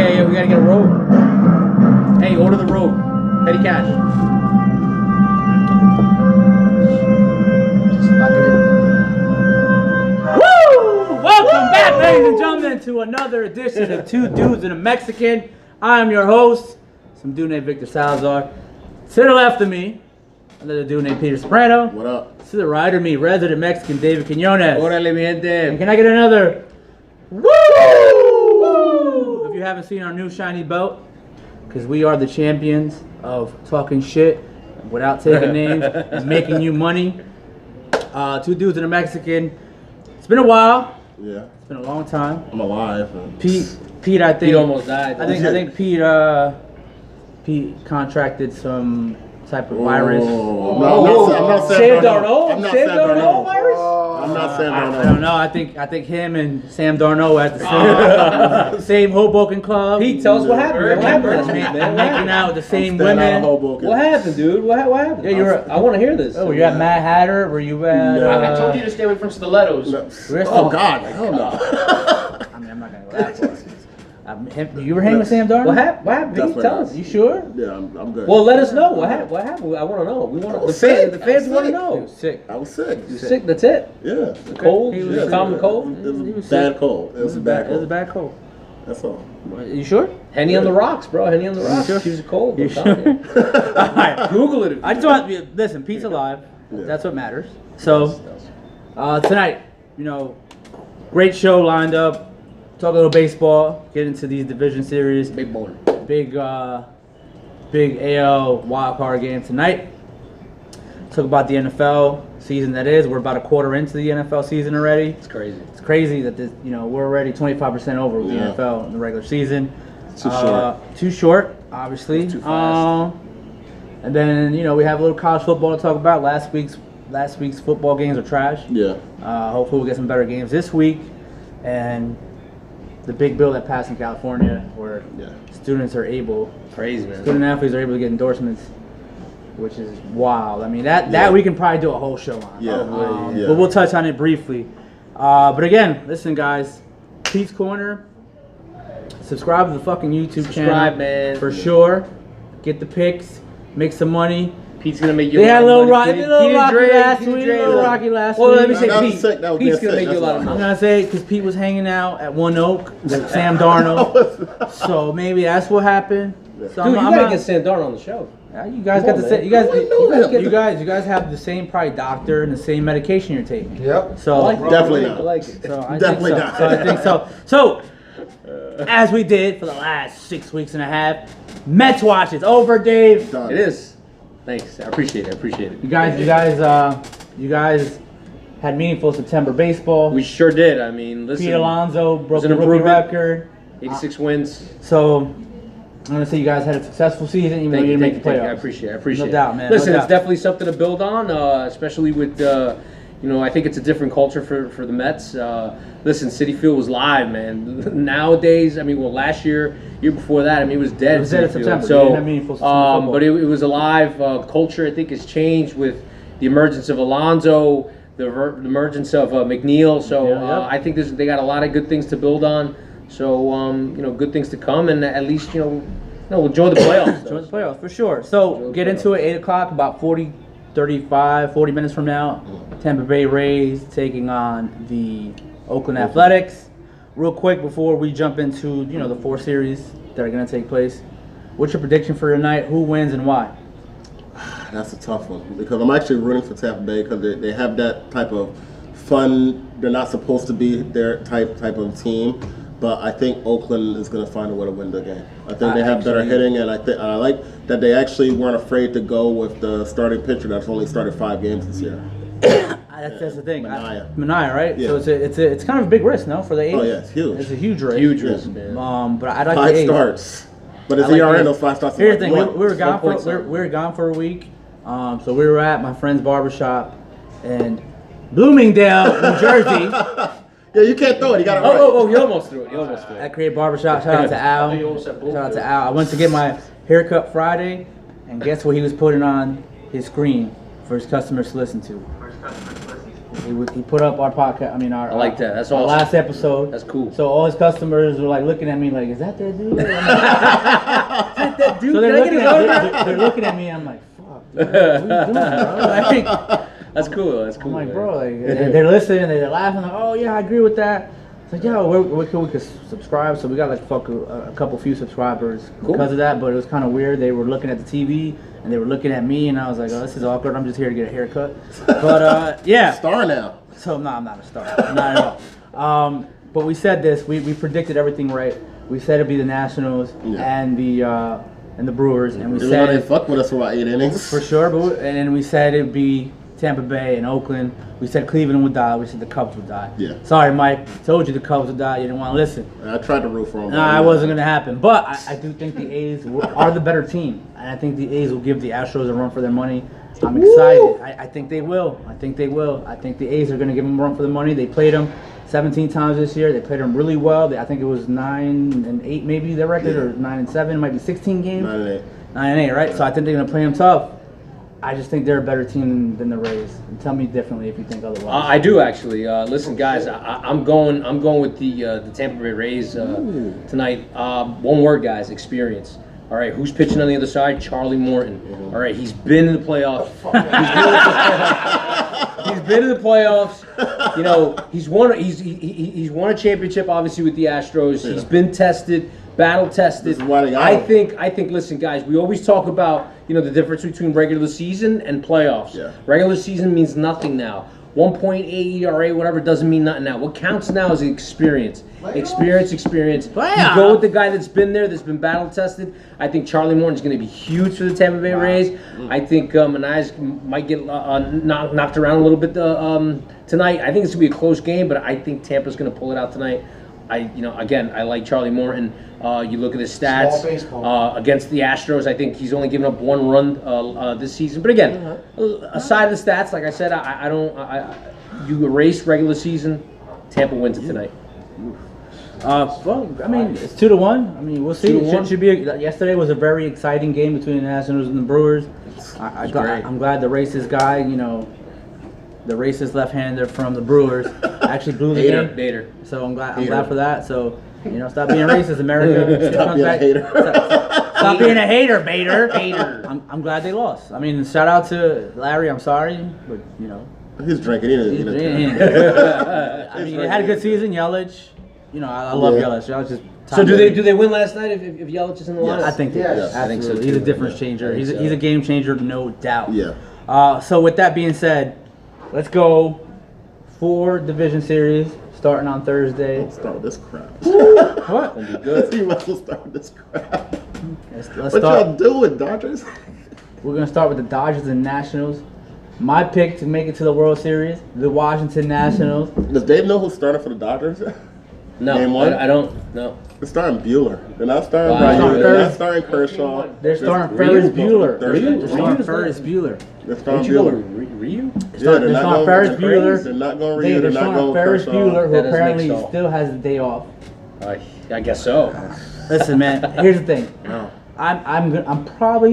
Yeah, we gotta get a robe. Hey, order the robe. Petty cash. Woo! Welcome back, ladies and gentlemen, to another edition of Two Dudes and a Mexican. I am your host, some dude named Victor Salazar. To the left of me, another dude named Peter Soprano. What up? To the right of me, resident Mexican David Quinones. Órale, mi gente. And can I get another woo? If you haven't seen our new shiny belt, because we are the champions of talking shit without taking names and making you money. Two dudes and a Mexican. It's been a while. Yeah. It's been a long time. I'm alive. Pete, I think. Pete almost died. I think Pete contracted some type of virus. I'm not Sam Sam Darnold? I'm not Sam Sam Darnold Darnold. virus? I'm not Sam Darnold. I don't know. I think him and Sam Darnold at the same Hoboken club. Pete, tell us what happened. What happened? Making out with the same Staying out of women. Hoboken. What happened, dude? What happened? Yeah, I want to hear this. Oh, were you at Mad Hatter? Were you at? No. I told you to stay away from stilettos. Oh God, hell no. I mean, I'm not gonna go that far. You were hanging with Sam Darnold? What happened? Pete, Definitely tell not. us. You sure? Yeah, I'm good. Well, let us know. What happened? I want to know. The fans want to He know. was sick. I was sick. You sick? That's it. Yeah. Cold? He was Just a common cold? It was He was bad sick. cold. It was a bad It was a cold. bad cold. That's all. You sure? Henny on the rocks, bro. Henny on the rocks. sure? She was cold. You I'm sure? telling you. All right. Google it. I just want to listen. Pete's alive. Yeah. That's what matters. So tonight, great show lined up. Talk a little baseball. Get into these division series. Big baller. Big AL wild card game tonight. Talk about the NFL season that is. We're about a quarter into the NFL season already. It's crazy. It's crazy that we're already 25% over with the Yeah. NFL in the regular season. Too short. Too short, obviously. Too fast. And then we have a little college football to talk about. Last week's football games are trash. Yeah. Hopefully we'll get some better games this week. And the big bill that passed in California, where students are able, Crazy, man. student athletes are able to get endorsements, which is wild. I mean, that we can probably do a whole show on. Yeah. Yeah. But we'll touch on it briefly. But again, listen, guys, Pete's Corner. Subscribe to the fucking YouTube channel, man. for sure. Get the picks, make some money. Pete's gonna make you. They had a little rocky rocky last week. Well, let me say That was Pete. sick. That was Pete's being gonna sick. make you a lot of That's I'm money. gonna say because Pete was hanging out at One Oak with Sam Darnold, so maybe that's what happened. So Dude, you I'm gotta not- get Sam Darnold on the show. Yeah, you guys Come got on, the same. man. You guys have the same probably doctor and the same medication you're taking. Yep. So Definitely I not. like it. So I Definitely think not. so. So I think so. So as we did for the last 6 weeks and a half, Mets watch is over, Dave. Done. It is. Thanks. I appreciate it. You guys had meaningful September baseball. We sure did. I mean, listen. Pete Alonso broke an the rookie improvement. record. 86 wins. So I'm gonna say you guys had a successful season, even though you didn't make the playoffs. I appreciate it. No doubt, man. Listen, No it's doubt. definitely something to build on, especially with, I think it's a different culture for the Mets. Listen, Citi Field was live, man. Nowadays, last year before that, it was dead. It was dead in Citi Field. September. So, They didn't have meaningful football. but it was alive. Culture, I think, has changed with the emergence of Alonso, the emergence of McNeil. So Yeah. I think they got a lot of good things to build on. So good things to come, and at least we'll enjoy the playoffs. Join the playoffs for sure. So get into it 8 o'clock, about 40 minutes from now. Tampa Bay Rays taking on the Oakland Athletics. Real quick before we jump into the 4 series that are going to take place, what's your prediction for tonight? Who wins and why? That's a tough one because I'm actually rooting for Tampa Bay because they have that type of fun. They're not supposed to be their type of team, but I think Oakland is going to find a way to win the game. I think they have better hitting, and I like that they actually weren't afraid to go with the starting pitcher that's only started 5 games this year. That's the thing. Mania, right? Yeah. So it's kind of a big risk, no, for the A's. Oh yeah, it's huge. It's a huge risk. Huge risk, man. But I like 5 the A's. starts, but it's I like ERA the those A's. 5 starts. Here's the thing: Like we were gone for 1.7. we were gone for a week. So we were at my friend's barbershop in Bloomingdale, New Jersey. Yeah, you can't throw it. You got it right. Oh, you almost threw it. At Create Barbershop. Shout out to Al. Shout out to Al. I went to get my haircut Friday, and guess what he was putting on his screen for his customers to listen to? He put up our podcast. I mean, I like that. That's our awesome. last episode. That's cool. So all his customers were like looking at me like, "Is that that dude?" Is that dude? So Can I get his autograph? they're looking at me. I'm like, "Fuck, dude, what are you doing, bro?" Like, That's cool. That's cool. I'm like, man. bro, like they're listening, they're laughing, like, "Oh yeah, I agree with that." It's like, "Yo, we could subscribe." So we got like a couple few subscribers Cool. because of that. But it was kind of weird. They were looking at the TV and they were looking at me, and I was like, "Oh, this is awkward. I'm just here to get a haircut." But yeah. Star now. So no, I'm not a star, not at all. But we said this. We predicted everything right. We said it'd be the Nationals and the Brewers, and we Even though they said fucked with us for about 8 innings. for sure. And then we said it'd be Tampa Bay and Oakland. We said Cleveland would die. We said the Cubs would die. Yeah. Sorry, Mike. Told you the Cubs would die. You didn't want to listen. I tried to root for them. Nah, it wasn't going to happen. But I do think the A's are the better team. And I think the A's will give the Astros a run for their money. I'm excited. I think they will. I think they will. I think the A's are going to give them a run for the money. They played them 17 times this year. They played them really well. I think it was 9-8 maybe their record, or 9-7. It might be 16 games. 9-8. 9-8, right? So I think they're going to play them tough. I just think they're a better team than the Rays. And tell me differently if you think otherwise. I do actually. Listen, guys, I'm going with the Tampa Bay Rays tonight. One word, guys: experience. All right, who's pitching on the other side? Charlie Morton. All right, he's been in the playoffs. He's been in the playoffs. You know, he's won a championship, obviously, with the Astros. Yeah. He's been tested, battle tested. This is why they got I him. think. Listen, guys, we always talk about the difference between regular season and playoffs. Yeah. Regular season means nothing now. 1.8 ERA, whatever, doesn't mean nothing now. What counts now is experience. Experience. Playoffs. You go with the guy that's been there, that's been battle tested. I think Charlie Morton's going to be huge for the Tampa Bay Rays. I think Manaz might get knocked around a little bit tonight. I think it's going to be a close game, but I think Tampa's going to pull it out tonight. I like Charlie Morton. You look at his stats against the Astros. I think he's only given up one run this season. But again, aside of the stats, like I said, you erase regular season. Tampa wins it tonight. Well, I mean, it's 2-1. I mean, we'll see. 2-1. Should be. Yesterday was a very exciting game between the Nationals and the Brewers. I'm glad the racist guy, the racist left-hander from the Brewers, actually blew the game. Hater. So I'm glad for that. So stop being racist, America. Stop being a hater. Stop being a hater, Bader. Hater. I'm glad they lost. I mean, shout out to Larry. I'm sorry, but He's drinking. He I mean, they had a good season. Yelich. I love Yelich. Yelich is So do they win last night if Yelich is in the lineup? I think they do. Yes. I think so, Absolutely. He's a too. difference Yeah. changer. I He's think a so. game changer, no doubt. Yeah. So with that being said, let's go 4 division series starting on Thursday. Let's start with this crap. What? Gonna be good. You might as well start with this crap. Let's What start. y'all doing, Dodgers? We're gonna start with the Dodgers and Nationals. My pick to make it to the World Series, the Washington Nationals. Does Dave know who's starting for the Dodgers? No, Game one? I don't. No. They're starting Bueller. They're not starting Wow. Ryu. They're not Ferris. starting Kershaw. They're starting Ryu? Ferris Bueller. Ryu? They're starting Ryu's Ferris Bueller. They're Don't starting you go to Bueller. Ryu? They're starting Ferris Bueller. They're not going They're Ryu. They're not starting going Ferris Kershaw. Bueller, who That doesn't apparently make so. still has the day off. I guess so. Listen, man. Here's the thing. I'm probably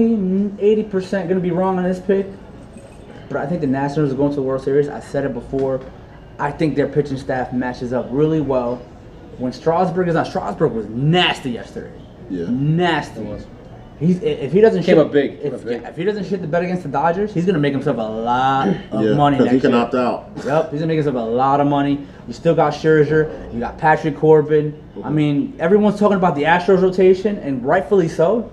80% gonna be wrong on this pick, but I think the Nationals are going to the World Series. I said it before. I think their pitching staff matches up really well. When Strasburg is on, Strasburg was nasty yesterday. Yeah. Nasty. It was. If he doesn't Came shit, up big. If he doesn't shit the bet against the Dodgers, he's gonna make himself a lot of Yeah, money because next he can year. opt out. Yep, he's gonna make himself a lot of money. You still got Scherzer, you got Patrick Corbin. I mean, everyone's talking about the Astros rotation, and rightfully so.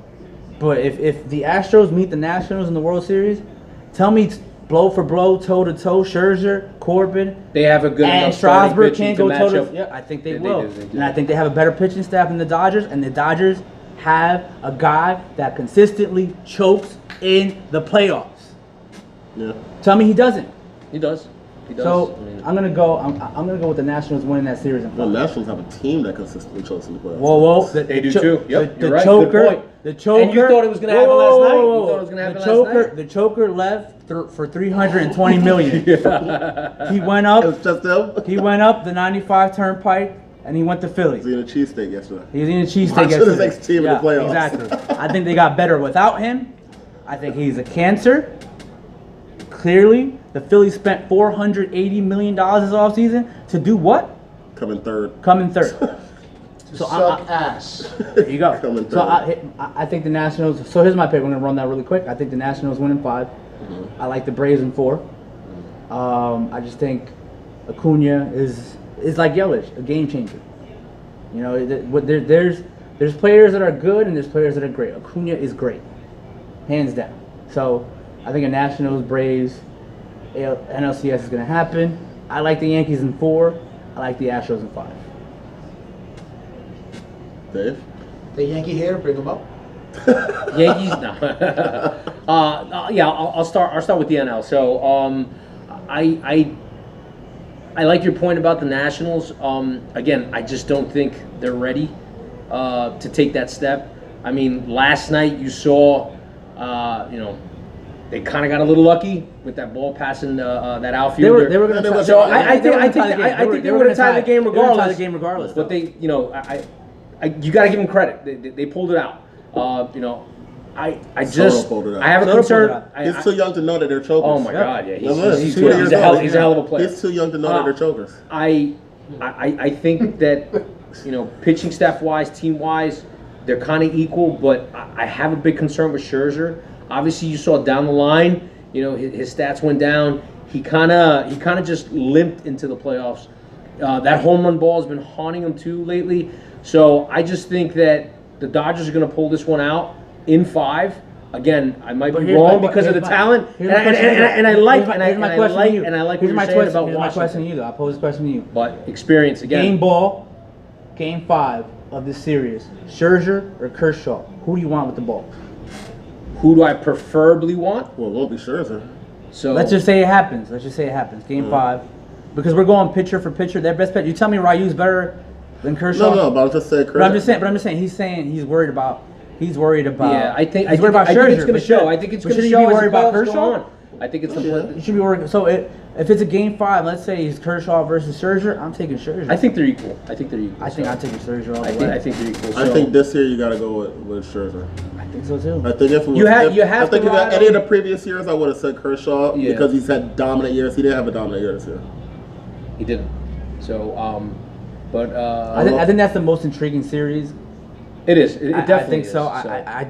But if the Astros meet the Nationals in the World Series, tell me blow for blow, toe to toe, Scherzer, Corbin, They have a good and enough starting Strasburg pitching can't to go match toe to. up. Yeah, I think they Yeah, will, they do. and I think they have a better pitching staff than the Dodgers, and the Dodgers have a guy that consistently chokes in the playoffs. Yeah. Tell me he doesn't. He does. He does. So I mean, I'm gonna go. I'm gonna go with the Nationals winning that series in The five. Nationals have a team that consistently chokes in the playoffs. Whoa! They do too. Yep, the you're right. choker. Good point. The choker. And you thought it was gonna happen last night? You thought it was gonna happen the last choker, night? The choker left for $320 million. He went up. It was just them. He went up the 95 Turnpike and he went to Philly. He was eating a cheesesteak yesterday. He was eating a cheesesteak Watching his yesterday. ex-team in the playoffs. Exactly. I think they got better without him. I think he's a cancer. Clearly, The Phillies spent $480 million this offseason to do what? Coming third. Come in third. To suck ass. There you go. Coming So third. I think the Nationals. So here's my pick. We're gonna run that really quick. I think the Nationals win in 5. I like the Braves in 4. I just think Acuna is like Yelich, a game changer. You know, there's players that are good and there's players that are great. Acuna is great, hands down. So I think a Nationals, Braves, NLCS is gonna happen. I like the Yankees in 4. I like the Astros in 5. Dave? The Yankee hater, bring him up. Yankees, no. Yeah, I'll start with the NL. So, I like your point about the Nationals. Again, I just don't think they're ready to take that step. I mean, last night you saw, they kind of got a little lucky with that ball passing that outfielder. They were going to. So I think they were going to tie the game regardless. Though. But you got to give them credit. They pulled it out. I have a concern. He's too young to know that they're chokers. Oh my God, yeah, he's years a old. hell of a player. He's too young to know that they're chokers. I think that pitching staff wise, team wise, they're kind of equal. But I have a big concern with Scherzer. Obviously, you saw down the line, his stats went down. He kind of just limped into the playoffs. That home run ball has been haunting him too lately. So I just think that the Dodgers are going to pull this one out in 5. Again, I might be wrong because of the talent, and I like what you're saying about Washington. My question to you, though. I pose this question to you. But experience again. Game 5 of this series. Scherzer or Kershaw? Who do you want with the ball? Who do I preferably want? Well, it won't be Scherzer. So let's just say it happens. Game 5, because we're going pitcher for pitcher. Their best pitcher. You tell me Ryu's better than Kershaw? No, but I'm just saying. But I'm just saying. He's saying he's worried about. Yeah, I think it's Scherzer. going to show. I think it's going to show. Should you be worried about Kershaw? I think it's You should be worried. So if it's a game 5, let's say it's Kershaw versus Scherzer, I'm taking Scherzer. I think they're equal. I think I'm taking Scherzer all the way. I think they're equal. I think this year you got to go with Scherzer. I think so too. I think if any of the previous years, I would have said Kershaw because he's had dominant years. He didn't have a dominant year this year. He didn't. So, I think that's the most intriguing series. It is. It definitely I think is. so. I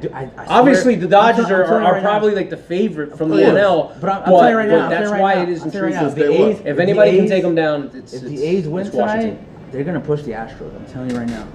obviously, the Dodgers are right probably now. like the favorite from the NL. But I'm telling you right now. That's why it is intriguing. If anybody can take them down, if the A's win tonight, they're gonna push the Astros. I'm telling you right now.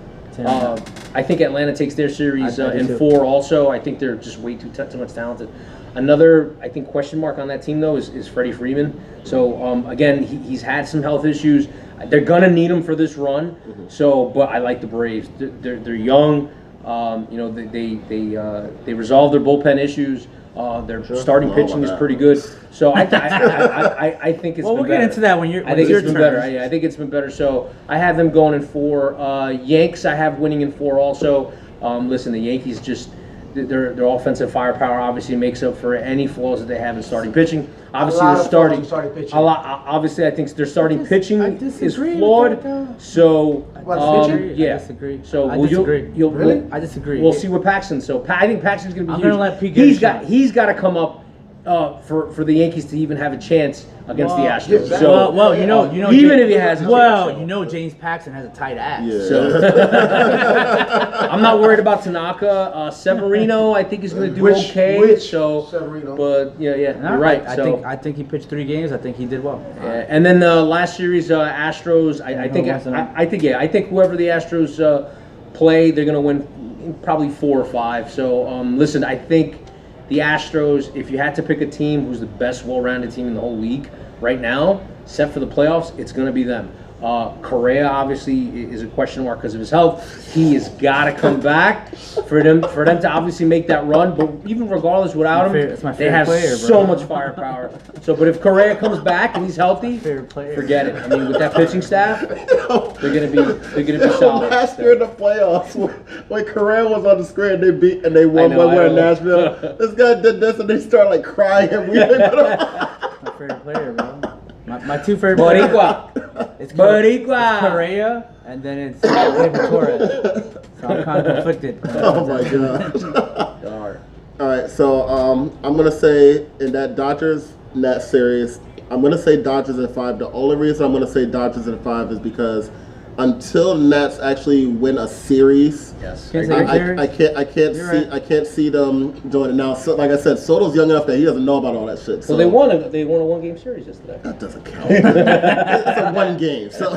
I think Atlanta takes their series in too. 4 also. I think they're just way too much talented. Another, I think, question mark on that team, though, is Freddie Freeman. So, again, he's had some health issues. They're going to need him for this run. So, but I like the Braves. They're young. They resolved their bullpen issues. Their starting pitching is pretty good. So I think it's been better. We'll get into that when you're. I think it's been better. I think it's been better. So I have them going in 4. Yanks I have winning in 4 also. Listen, the Yankees just their offensive firepower obviously makes up for any flaws that they have in starting pitching. Obviously, they're starting pitching. a lot. Obviously, I think their starting pitching is disagree flawed. So I disagree. So I disagree. Really? I disagree. We'll see what Paxton. So I think Paxton's going to be huge. I'm going to let Pete get He's got to come up for the Yankees to even have a chance against the Astros. Yeah, So you know, even if he has a chance, James Paxton has a tight ass. Yeah. So I'm not worried about Tanaka. Severino, I think he's going to do okay. Severino? But No, you're right. I think he pitched 3 games. I think he did well. And then the last series, Astros. I think whoever the Astros play, they're going to win probably 4 or 5. So listen, I think the Astros, if you had to pick a team who's the best well-rounded team in the whole league right now, set for the playoffs, it's going to be them. Correa obviously is a question mark because of his health. He has got to come back for them to obviously make that run. But even regardless, without him, they have so much firepower. So, but if Correa comes back and he's healthy, forget it. I mean, with that pitching staff, they're gonna be solid. Last year in the playoffs, when Correa was on the screen, they won one way in Nashville. This guy did this and they started like crying and weeping. My favorite player, bro. My 2 favorite players. It's Correa, and then it's Gleyber Torres. So I'm kind of conflicted. Oh my god. All right, so I'm gonna say in that Dodgers Nets series, I'm going to say Dodgers at 5. The only reason I'm going to say Dodgers at 5 is because until Nats actually win a series, Yes. I can't see them doing it now. So, like I said, Soto's young enough that he doesn't know about all that shit. So Well, they won a 1-game series yesterday. that doesn't count. It's a one game. So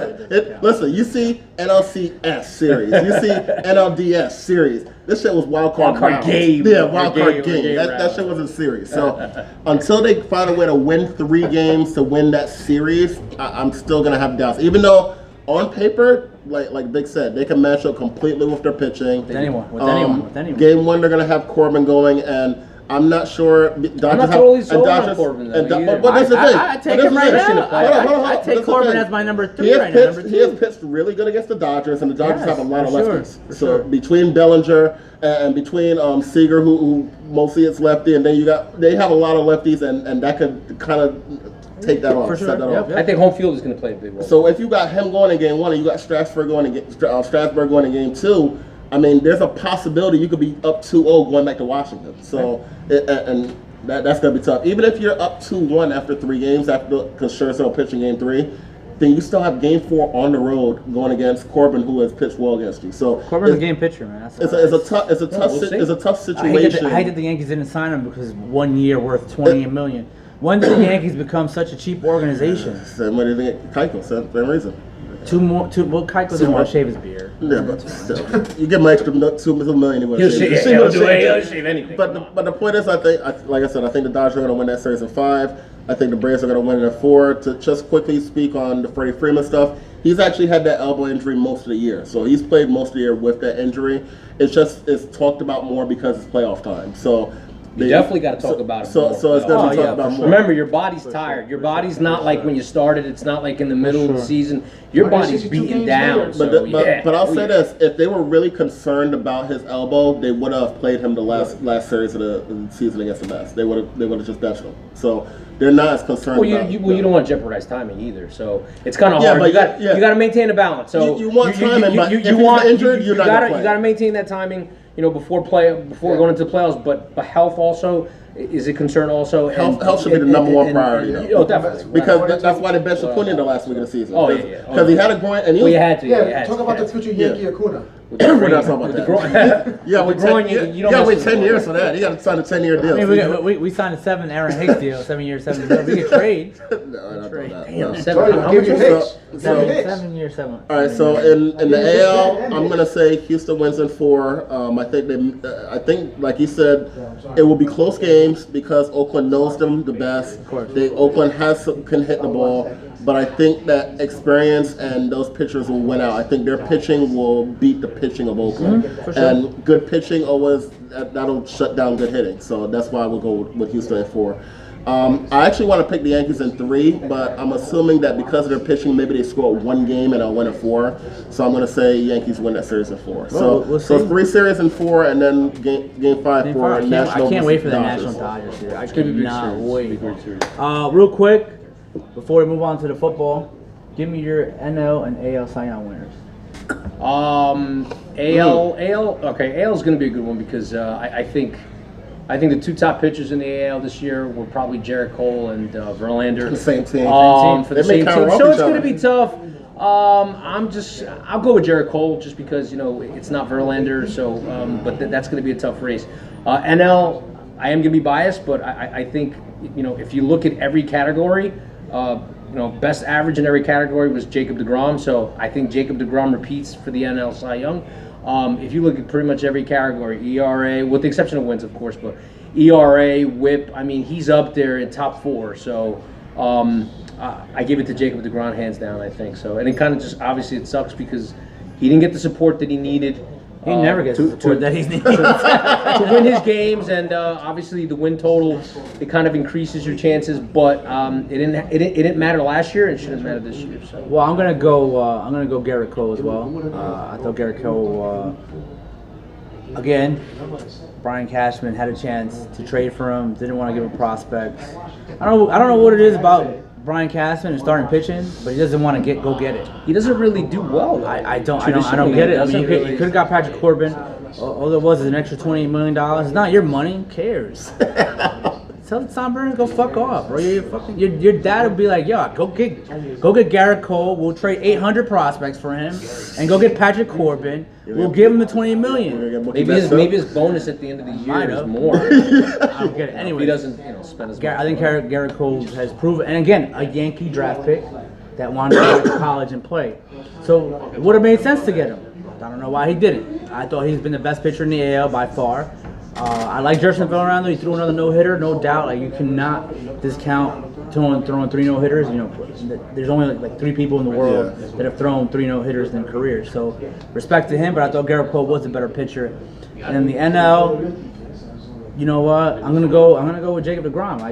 listen, you see NLCS series, you see NLDS series. This shit was wild card game. Yeah, wild card game. That shit wasn't serious. So until they find a way to win 3 games to win that series, I'm still gonna have doubts. Even though on paper, like Big said, they can match up completely with their pitching. With anyone. Game 1, they're gonna have Corbin going, and I'm not sure. Dodgers I'm not totally sold on Corbin, though, either. But that's the thing. I take him right now. I take Corbin as my number 3 right now. He has pitched really good against the Dodgers, and the Dodgers have a lot of lefties. Sure. Between Bellinger and between Seager, who mostly it's lefty, and then they have a lot of lefties, and that could kind of take that off, set that off. I think home field is going to play a big role. So if you got him going in game 1 and you got Strasburg going in game 2, I mean, there's a possibility you could be up 2-0 going back to Washington. So that's going to be tough. Even if you're up 2-1 after 3 games, because Scherzer will pitch in game 3, then you still have game 4 on the road going against Corbin, who has pitched well against you. So Corbin's a game pitcher, man. It's a tough situation. I hate that the Yankees didn't sign him because 1 year worth $28 million. When did the Yankees become such a cheap organization? Same way they get Keiko, same reason. Well, Keiko doesn't want to shave his beard. Yeah, but still, you give him extra $2 million. He'll shave anything. But the point is, like I said, I think the Dodgers are going to win that series in 5. I think the Braves are going to win it in 4. To just quickly speak on the Freddie Freeman stuff, he's actually had that elbow injury most of the year, so he's played most of the year with that injury. It's talked about more because it's playoff time. So. You definitely got to talk about it. So it's going to be talked about more. Remember, your body's tired. Your body's not like when you started. It's not like in the middle of the season. Your body's beaten down. But I'll say this: if they were really concerned about his elbow, they would have played him the last series of the season against the Mets. They would have just benched him. So they're not as concerned. Well, you don't want to jeopardize timing either. So it's kind of hard. But you got to maintain a balance. So you want timing, but if he's injured, you're not going to play. You got to maintain that timing. Before going into the playoffs, but health also is a concern also. Health should be the number one priority, though. Definitely. Because that's why they benched Acuna the last week of the season. Oh, yeah. Because he had a groin, and you had to. Yeah, talk about the future Yankee Acuna. We're not talking about that. You don't wait 10 years for that. You got to sign a 10-year deal. I mean, we signed a 7 Aaron Hicks deal, 7 years, 7 years. We could trade. No, trade. Damn, How much Hicks? 7 years, 7. All right, so in the AL, I'm gonna say Houston wins in 4. I think, like you said, it will be close games because Oakland knows them the best. Of course. Oakland can hit the ball, but I think that experience and those pitchers will win out. I think their pitching will beat the pitching of Oakland, for sure. And good pitching always that'll shut down good hitting. So that's why we'll go with Houston at 4. I actually want to pick the Yankees in 3, but I'm assuming that because of their pitching, maybe they score 1 game and I'll win at 4. So I'm going to say Yankees win that series in 4. We'll so 3 series in 4, and then game 5 for National. I can't wait for the National Dodgers here. I cannot wait. Real quick, before we move on to the football, give me your NL and AL Cy Young winners. AL is going to be a good one because I think the 2 top pitchers in the AL this year were probably Jarrett Cole and Verlander. The same team. For the same team. So it's going to be tough. I'll go with Jarrett Cole just because it's not Verlander. So, but that's going to be a tough race. NL, I am going to be biased, but I think if you look at every category, best average in every category was Jacob deGrom. So I think Jacob deGrom repeats for the NL Cy Young. If you look at pretty much every category, ERA, with the exception of wins, of course, but ERA, WHIP, I mean, he's up there in top 4. So I give it to Jacob deGrom hands down, I think. So, and it kind of just, obviously it sucks because he didn't get the support that he needed. He never gets the support that he's needed. To win his games, and obviously the win total, it kind of increases your chances, but it didn't matter last year and shouldn't matter this year. So. Well, I'm gonna go Garrett Cole as well. I thought Garrett Cole again. Brian Cashman had a chance to trade for him. Didn't want to give him prospects. I don't know what it is about Brian Cashman and starting pitching, but he doesn't want to go get it. He doesn't really do well, though. I don't get it. I mean, you could have got Patrick Corbin. All there was is an extra $28 million. It's not your money. Who cares? Tell Tom Brady to go fuck off, bro. Your dad would be like, yo, go get Garrett Cole. We'll trade 800 prospects for him, and go get Patrick Corbin. We'll give him the $20 million. Maybe his bonus at the end of the year is more. I don't get it. Anyway, he doesn't spend as much. I think Garrett Cole has proven, and again, a Yankee draft pick that wanted to go to college and play. So it would have made sense to get him. I don't know why he didn't. I thought he's been the best pitcher in the AL by far. I like Justin Verlander. He threw another no-hitter, no doubt. Like, you cannot discount throwing 3 no-hitters. You know, there's only like 3 people in the world that have thrown 3 no-hitters in careers. So respect to him, but I thought Garrett Cole was a better pitcher. And in the NL, you know what? I'm gonna go with Jacob deGrom.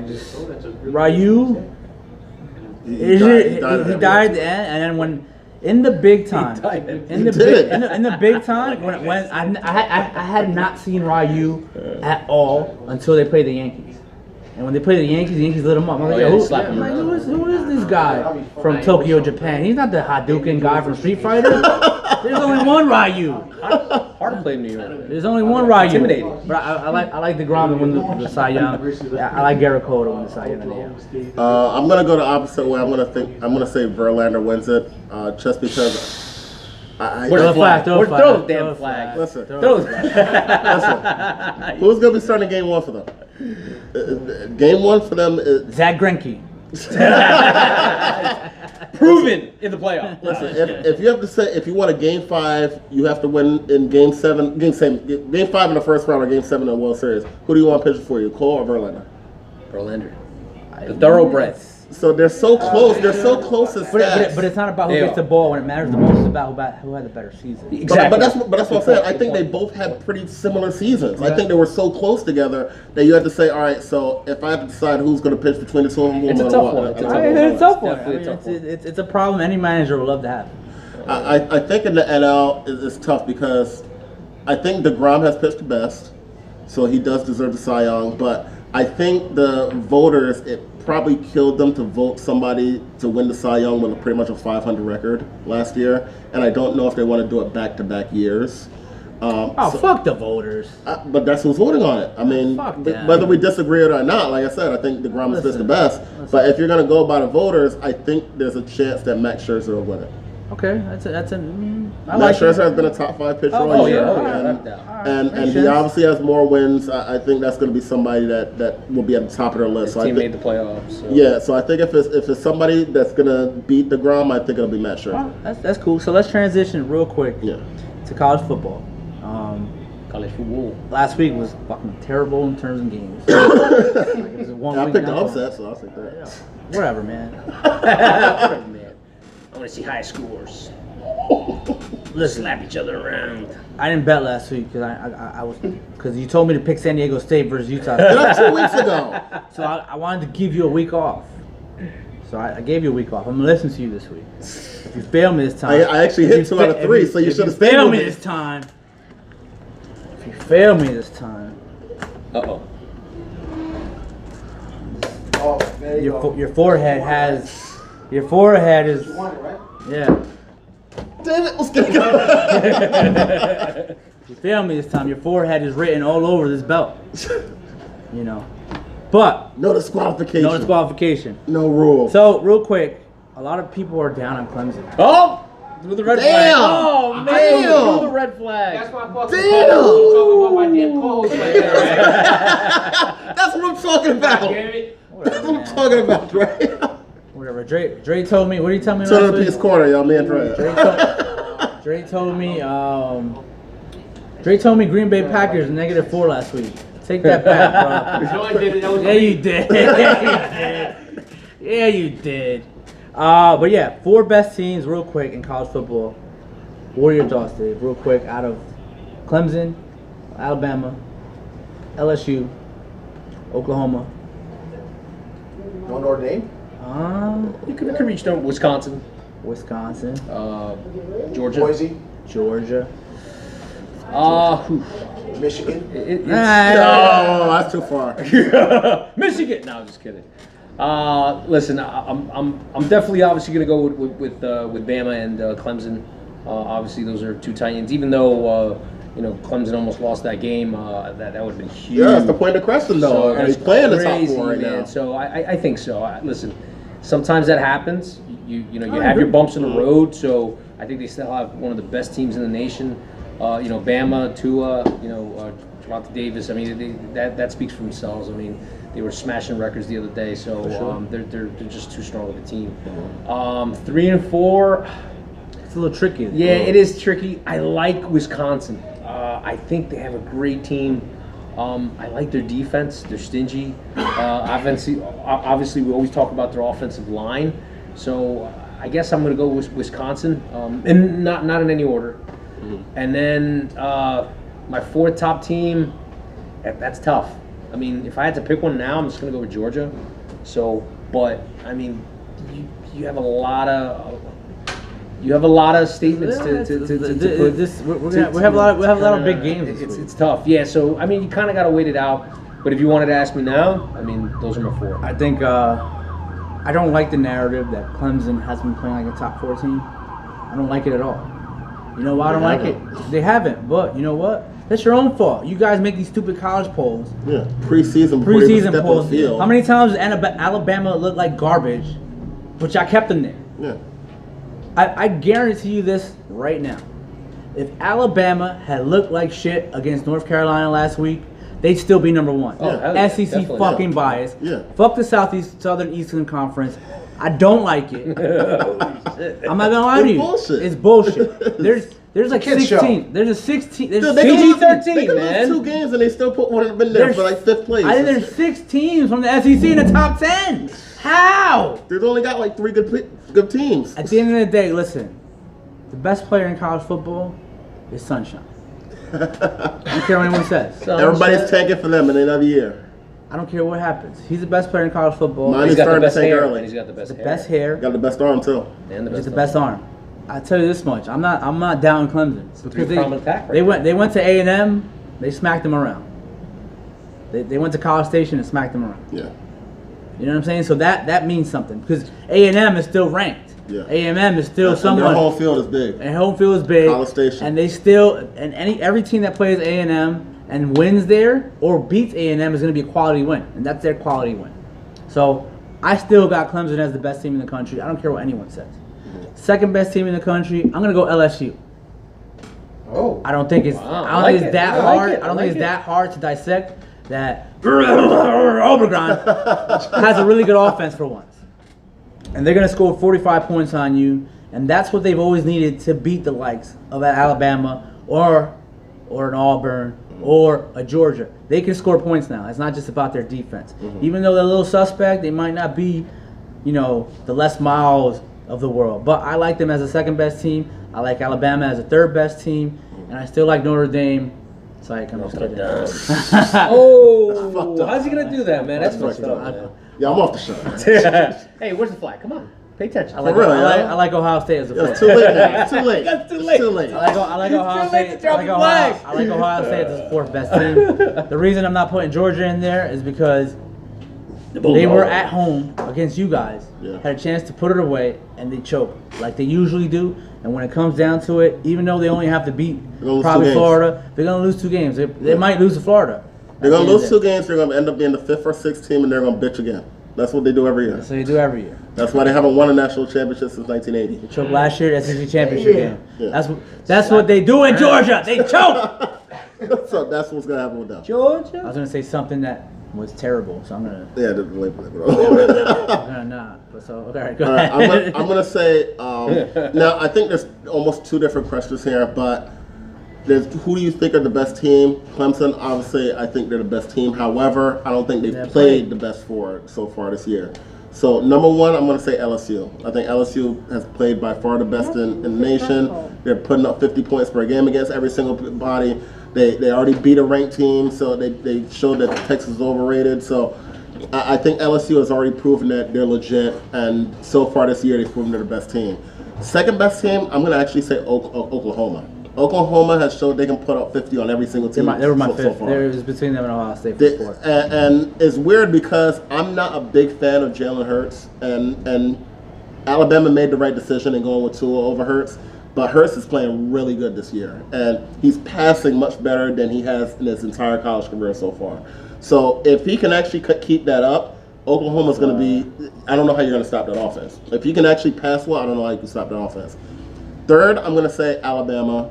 Ryu. He died at the end, and then when. In the big time, in the big time, when I had not seen Ryu at all until they played the Yankees, and when they played the Yankees lit him up. I'm like, who is this guy from Tokyo, Japan? He's not the Hadouken guy from Street Fighter. There's only one Ryu. Hard to play in New York. There's only one Ryu. Intimidating. But I like DeGrom to win the Cy Young. I like Garrett Cole to win the Cy Young. I'm gonna go the opposite way. I'm gonna say Verlander wins it, just because. Throw the damn flag. Listen. Throw the flag. Listen. Who's gonna be starting Game 1 for them? Game 1 for them is Zach Greinke. Proven in the playoffs. Listen, if you have to say, if you want a Game 5, you have to win in Game 7, Game 5 in the first round or Game 7 in the World Series. Who do you want pitching for you, Cole or Verlander? Verlander. The thoroughbred. So they're so close. They're so close as stats. But it's not about who gets the ball when it matters the most. It's about who had the better season. Exactly. But that's what I'm saying. I think they both had pretty similar seasons. I think they were so close together that you had to say, all right, so if I have to decide who's going to pitch between the two of them, it's a tough one. It's a tough one. It's a problem any manager would love to have. I think in the NL it's tough because I think DeGrom has pitched the best, so he does deserve the Cy Young. But I think the voters, it probably killed them to vote somebody to win the Cy Young with pretty much a 500 record last year, and I don't know if they want to do it back-to-back years. Fuck the voters. But that's who's voting on it. I mean, whether we disagree or not, like I said, I think DeGrom is the best. But if you're going to go by the voters, I think there's a chance that Max Scherzer will win it. Okay, Max Scherzer has been a top 5 pitcher all year, and he obviously has more wins. I think that's going to be somebody that will be at the top of their list. His team made the playoffs. So. Yeah, so I think if it's somebody that's going to beat DeGrom, I think it'll be Max Scherzer. That's cool. So let's transition real quick to college football. College football. Last week was fucking terrible in terms of games. I picked the upset, so I'll take that. Yeah. Whatever, man. Whatever, man. I want to see high scores. Let's slap each other around. I didn't bet last week because you told me to pick San Diego State versus Utah. That's 2 weeks ago. So I wanted to give you a week off. So I gave you a week off. I'm gonna listen to you this week. If you fail me this time, I actually hit 2 out of 3, so you should have stayed failed with me this time. If you fail me this time, your forehead has. Your forehead is. You won it, right? Yeah. Damn it, let's get it going. If you fail me this time, your forehead is written all over this belt. You know. But. No disqualification. No disqualification. No rule. So, real quick, a lot of people are down on Clemson. Oh! With the red flag. Oh, man. Damn. With the red flag. That's my fucking Damn. talking about my damn clothes right there. That's what I'm talking about. That's what I'm talking about, right? Whatever. Dre told me. What did he tell me? Turn on the Peace Corner, y'all. Me and Dre. Dre told me. Dre told me Green Bay Packers -4 last week. Take that back, bro. No, I didn't. That was Yeah, you did. Yeah, you did. But yeah, 4 best teams, real quick, in college football. What are your thoughts, Dave? Real quick, out of Clemson, Alabama, LSU, Oklahoma. No Notre Dame? You could reach down Wisconsin. Georgia. Boise? Georgia. Michigan? No, that's too far. Michigan. No, I'm just kidding. Listen, I'm definitely obviously going to go with Bama and Clemson. Obviously, those are 2 Titans. Even though Clemson almost lost that game. That would have been huge. Yeah, that's the point of the question, though. So He's playing the top crazy, four right man. now. So I think so. Listen, sometimes that happens. You have agree. your bumps in the road. So I think they still have one of the best teams in the nation. Bama, Tua, Javonte Davis. I mean, that speaks for themselves. I mean, they were smashing records the other day. So they're just too strong of a team. 3 and 4. It's a little tricky. Yeah, it is tricky. I like Wisconsin. I think they have a great team. I like their defense. They're stingy. Obviously, we always talk about their offensive line. So I guess I'm going to go with Wisconsin, and not in any order. And then my fourth top team, that's tough. I mean, if I had to pick one now, I'm just going to go with Georgia. So, but I mean, you have a lot of. You have a lot of statements to put. We have a lot of big games. It's tough, yeah. So I mean, you kind of got to wait it out. But if you wanted to ask me now, I mean, those are my 4. I think I don't like the narrative that Clemson has been playing like a top 4 team. I don't like it at all. You know why I don't like it? They haven't. But you know what? That's your own fault. You guys make these stupid college polls. Yeah, preseason polls. How many times did Alabama look like garbage, but y'all kept them there? Yeah. I guarantee you this right now. If Alabama had looked like shit against North Carolina last week, they'd still be number 1. Oh, yeah, SEC definitely. fucking bias. Yeah. Fuck the Southern Eastern Conference. I don't like it. I'm not gonna lie to you. Bullshit. It's bullshit. There's like Kid 16. There's a 16. There's Dude, 16. They can lose 2 games and they still put one in there for like 5th place. I think there's 6 teams from the SEC in the top 10. How? They've only got like 3 good teams. At the end of the day, listen. The best player in college football is Sunshine. I don't care what anyone says. Everybody's tanking for them in another year. I don't care what happens. He's the best player in college football. Mine He's is got the starting to best tank hair. early. And he's got the best The hair. best hair. Got the best arm too. And He's the best arm. I tell you this much. I'm not down Clemson because three-pronged attack right they went to A&M. They smacked them around. They went to College Station and smacked them around. Yeah. You know what I'm saying? So that means something because A&M is still ranked. Yeah. A&M is still And someone. their home field is big. And home field is big. College Station. And they still every team that plays A&M and wins there or beats A&M is going to be a quality win, and that's their quality win. So I still got Clemson as the best team in the country. I don't care what anyone says. Second best team in the country. I'm going to go LSU. Oh. I don't think it's Wow. I don't think it's that hard. I don't think it's that hard to dissect that Obregon has a really good offense for once. And they're going to score 45 points on you, and that's what they've always needed to beat the likes of Alabama or an Auburn or a Georgia. They can score points now. It's not just about their defense. Even though they're a little suspect, they might not be, the Les Miles of the world. But I like them as a second best team. I like Alabama as a third best team, and I still like Notre Dame. Psych, I'm just kidding. Oh, how's he gonna do that, man? That's fucked up, man. Yeah, I'm off the show. Hey, where's the flag? Come on, pay attention. I like, real, I like Ohio State as a It's fourth. too late now. It's too late. That's too It's late. too late. I like Ohio State. I like Ohio State as the fourth best team. The reason I'm not putting Georgia in there is because they were at home against you guys, Yeah. had a chance to put it away, and they choked like they usually do. And when it comes down to it, even though they only have to beat lose probably 2 games. Florida, they're gonna lose 2 games. They might lose to Florida. They're going to lose 2 games. They're going to end up being the 5th or 6th team, and they're going to bitch again. That's what they do every year. So they do every year. That's why they haven't won a national championship since 1980. They choked last year, SEC championship game. Yeah. That's what they do in Georgia. They choke. So that's what's going to happen with them. I Georgia. was gonna say something that was terrible, so I'm gonna. Yeah, the label. I'm gonna not. But so, all right, go All right, ahead. I'm gonna say now. I think there's almost 2 different questions here, but there's who do you think are the best team? Clemson, obviously, I think they're the best team. However, I don't think they've They're played the best for so far this year. So number 1, I'm gonna say LSU. I think LSU has played by far the best in the nation. They're putting up 50 points per game against every single body. They already beat a ranked team, so they showed that Texas is overrated. So I think LSU has already proven that they're legit, and so far this year they've proven they're the best team. Second best team, I'm going to actually say Oklahoma. Oklahoma has showed they can put up 50 on every single team. They were my so fifth. far. There was between them and Ohio State for fourth. And it's weird because I'm not a big fan of Jalen Hurts, and Alabama made the right decision in going with Tua over Hurts. But Hurts is playing really good this year, and he's passing much better than he has in his entire college career so far. So if he can actually keep that up, Oklahoma's going to be. I don't know how you're going to stop that offense. If he can actually pass well, I don't know how you can stop that offense. Third, I'm going to say Alabama.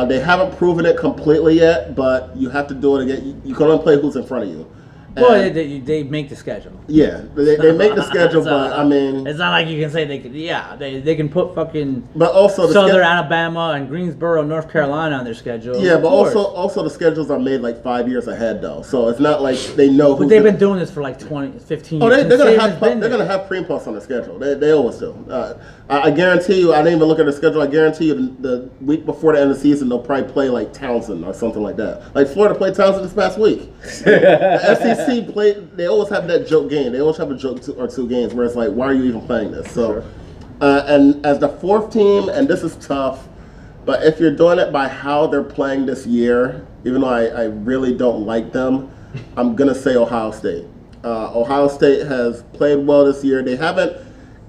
They haven't proven it completely yet, but you have to do it again. You can only play who's in front of you. Well, they make the schedule. Yeah, they make the schedule, but I mean, it's not like you can say they could. Yeah, they can put fucking. But also the Southern Alabama and Greensboro, North Carolina on their schedule. Yeah, but also the schedules are made like 5 years ahead though, so it's not like they know. But they've been doing this for like 20, 15 years. Oh, they're gonna have pre and post on the schedule. They always do. I guarantee you. I didn't even look at the schedule. I guarantee you, the week before the end of the season, they'll probably play like Townsend or something like that. Like Florida played Townsend this past week. The SEC played. They always have that joke game. They always have a joke or two games where it's like, why are you even playing this? So, and as the fourth team, and this is tough, but if you're doing it by how they're playing this year, even though I really don't like them, I'm gonna say Ohio State. Ohio State has played well this year. They haven't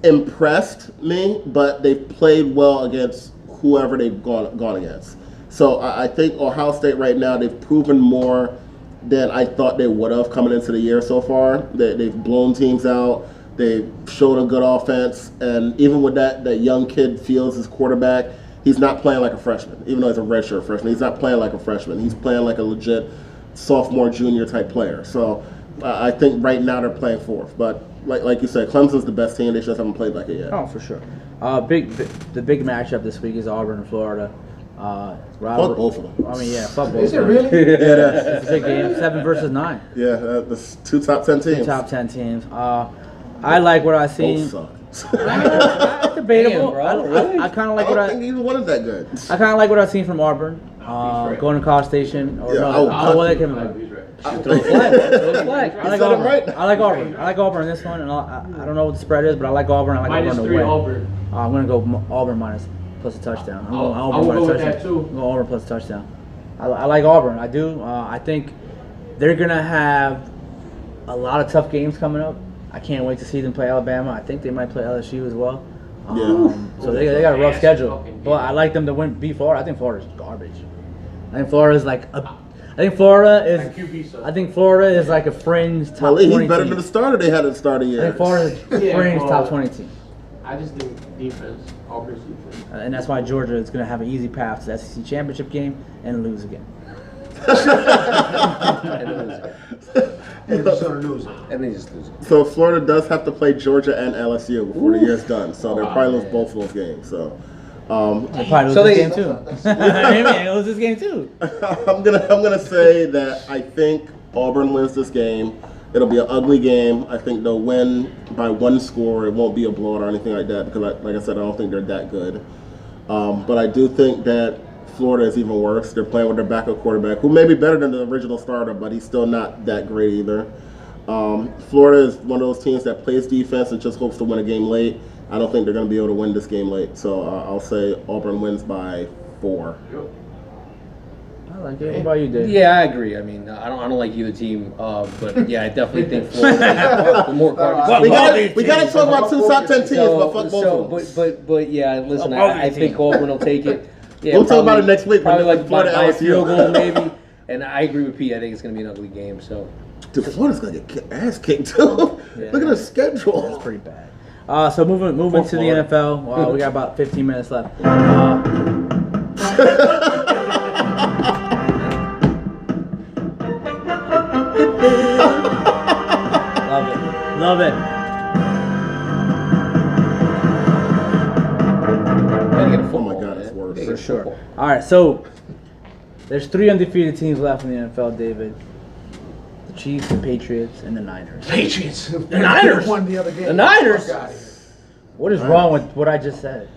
impressed me, but they've played well against whoever they've gone against. So I think Ohio State right now, they've proven more than I thought they would have coming into the year so far. They've blown teams out. They've showed a good offense. And even with that young kid Fields as quarterback, he's not playing like a freshman. Even though he's a redshirt freshman, he's not playing like a freshman. He's playing like a legit sophomore, junior type player. So I think right now they're playing fourth. But like you said, Clemson's the best team. They just haven't played like it yet. Oh, for sure. The big matchup this week is Auburn and Florida. Fuck both of them. I mean, yeah, fuck both. Is it really? Yeah, It's a big game, 7 versus 9. yeah. That's two top 10 teams. Two top 10 teams. I like what I've seen. Both suck. It's debatable. Damn, bro, I kind of like I what don't think either one is that good. I kind of like what I've seen from Auburn. Going to College Station. Or Yeah, no, oh, well, they can, Throw a flag. Throw a flag. I like said it Auburn. right. I like Auburn. I like Auburn in this one, and I don't know what the spread is, but I like Auburn. I like Auburn to -3 win. Auburn. I'm gonna go Auburn minus plus a touchdown. I'm going I'll Auburn go minus with touchdown. that too. I'm going Auburn plus a touchdown. I like Auburn. I do. I think they're gonna have a lot of tough games coming up. I can't wait to see them play Alabama. I think they might play LSU as well. So they got a rough schedule. But I like them to beat Florida. I think Florida's garbage. I think Florida is like a fringe top Well, 20 he's better team. than the starter they had at the start of the I year. think Florida's fringe top 20 team. I just think defense, Auburn's defense. And that's why Georgia is going to have an easy path to the SEC championship game and lose again. And he's gonna lose it. And they just lose it. So Florida does have to play Georgia and LSU before the year's done. So they'll probably lose both of those games. So They probably lose So this they- game too. They lose this game too. I'm gonna say that I think Auburn wins this game. It'll be an ugly game. I think they'll win by one score. It won't be a blowout or anything like that because, like I said, I don't think they're that good. But I do think that Florida is even worse. They're playing with their backup quarterback, who may be better than the original starter, but he's still not that great either. Florida is one of those teams that plays defense and just hopes to win a game late. I don't think they're going to be able to win this game late. So I'll say Auburn wins by 4. I like it. What about you, Dave? Yeah, I agree. I mean, I don't like either team, but yeah, I definitely think Florida. The more Well, we gotta talk about two top 10 teams, but fuck both of them. but yeah, listen, Both I think Auburn will take it. Yeah, We'll talk about it next week when Probably like Florida by a LSU. field goal maybe. And I agree with Pete. I think it's going to be an ugly game. So Dude, Florida's gonna get ass kicked too. Yeah. Look at the schedule. It's pretty bad. So moving to the NFL. We got about 15 minutes left. Love it. gotta get a Oh football, my God, man. it's worse. Gotta For get sure. football. All right, so there's 3 undefeated teams left in the NFL, David. The Chiefs, the Patriots, and the Niners. Patriots. The Niners? won the other game. The Niners? Fuck outta here. What is wrong with what I just said?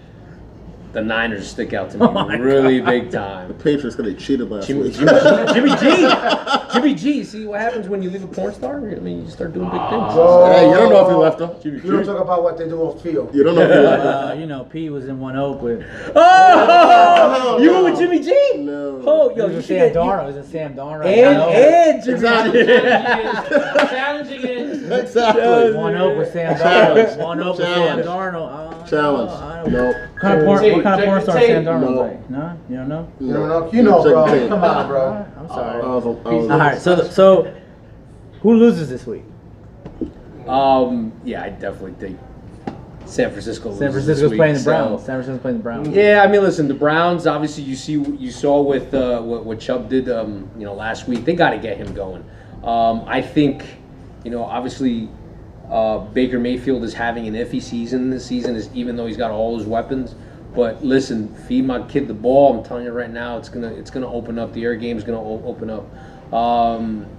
The Niners stick out to me Oh my really God. big The time. Patriots gonna get cheated last Jimmy week. G. Jimmy G. See what happens when you leave a porn star? I mean, you start doing big things. Hey, you don't know if he left though. You don't talk about what they do off field. You don't know if he left. You know, P was in One Oak with. Oh! You were with Jimmy G? No. Oh, It yo, was you with should Sam get. Darnold. It was a Sam Darnold. And Jimmy Exactly. G. Challenging it. Exactly. One Oak with Sam Darnold. One Oak with Sam Challenge. Darnold. Challenge. Nope. What kind of porn star Sam Darnold's No. like? No, you don't know. You don't know? You know, Check bro. the tape. Come on, bro. I'm sorry. All All right, so who loses this week? Yeah, I definitely think San Francisco. San loses Francisco's this playing the week, Browns. so- San Francisco's playing the Browns. Yeah, I mean, listen, the Browns. Obviously, you saw with what Chubb did, last week. They got to get him going. I think, obviously, Baker Mayfield is having an iffy season this season, even though he's got all his weapons. But listen, feed my kid the ball. I'm telling you right now, it's gonna open up. The air game's gonna open up.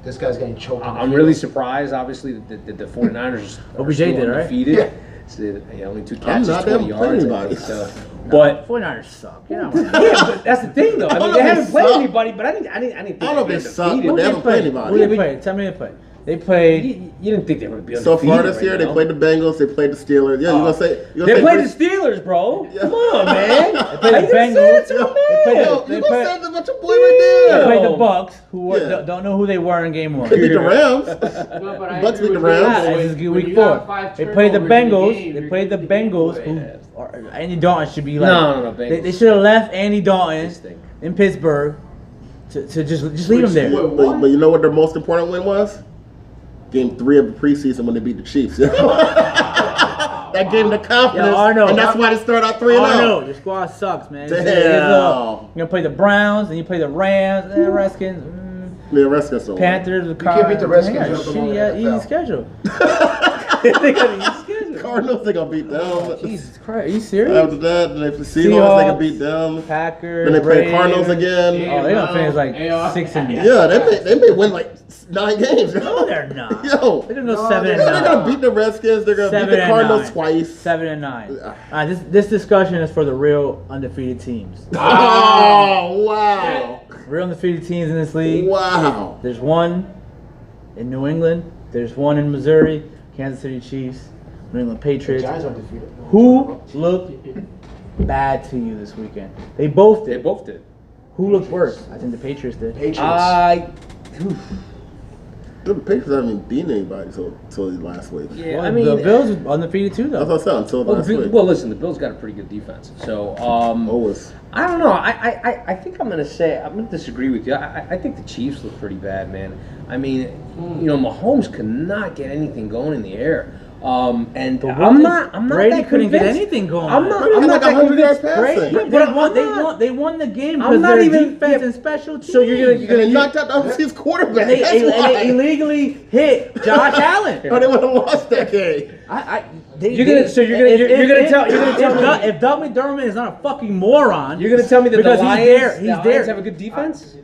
This guy's getting choked. I'm really surprised, obviously, that the 49ers are OBJ still did, right? undefeated. Yeah. So, only 2 I'm catches, not 20 them yards. I anybody. think, so. But 49ers suck. You know. yeah, but that's the thing, though. I I mean, don't they know if haven't they played suck. anybody, but I didn't think I don't know if they'd they be suck, undefeated. but they haven't played Who anybody. they played? Tell me who they played. They played. You didn't think they were going to be So undefeated far this year, right they now. played the Bengals, they played the Steelers. Yeah, you gonna say? You They gonna played say the Steelers, bro. Yeah. Come on, man. They played How the you gonna say Bengals. that to my They played man? Yo, They you played- gonna say that about your boy right They there? played the Yo. Bucks, who Yeah. don't know who they were in game one. They beat the Rams. No, but I Bucks agree beat the with Rams. you. Yeah, When- this is when week you 4. got 5 They played the turnovers in Bengals. game, They you're played the gonna beat Bengals, your who ass. Andy Dalton should be like. No, They Bengals. should have left Andy Dalton They stink. in Pittsburgh to just leave him there. Which- But you know what their most important win was? Game 3 of the preseason when they beat the Chiefs. That gave them the confidence, Yeah, I know. and that's why they started out 3-0. I know your squad sucks, man. Damn. You're gonna play the Browns, and you play the Rams, and the Redskins, Yeah, Redskins so Panthers. The can't beat the Redskins, They got you don't belong in shitty, the easy NFL. schedule. They got an easy schedule. Cardinals, they gonna beat them. Jesus Christ, are you serious? After that, then they play Seahawks, they Seahawks. can beat them. Packers. Then they play Ravens. Cardinals again. Oh, they gonna finish like Yeah. 6 and Yeah, they may win like 9 games. No, they're not. Yo, They're gonna go No, 7 and they're 9. gonna beat the Redskins. They're gonna beat 7 the and Cardinals 9. twice. 7 and 9. This discussion is for the real undefeated teams. Oh wow! Real undefeated teams in this league. Wow! There's one in New England. There's one in Missouri. Kansas City Chiefs. New England The Patriots. Giants are defeated. Who looked bad to you this weekend? They both They did. both did. Who looked worse? I think the Patriots did. Patriots. The Patriots haven't even beaten anybody until last week. Yeah, Well, I mean, the Bills was undefeated too, That's though. what I said until well, last week. well, listen, the Bills got a pretty good defense. So, Always. I don't know. I think I'm gonna disagree with you. I think the Chiefs look pretty bad, man. I mean, Mahomes could not get anything going in the air. And But I'm not Brady that couldn't get convinced. anything going. I'm not. Brady I'm had not like that 100 yards convinced. passing. Brady, Yeah, but they won the game I'm because not their even- defense yeah, and special teams. So you're gonna They knocked out the other team's quarterback. and they, That's and why. they illegally hit Josh Allen. Or they would have lost that game. You're gonna tell if Doug McDermott is not a fucking moron, You're gonna tell me that because the Lions, he's there. Lions have a good defense?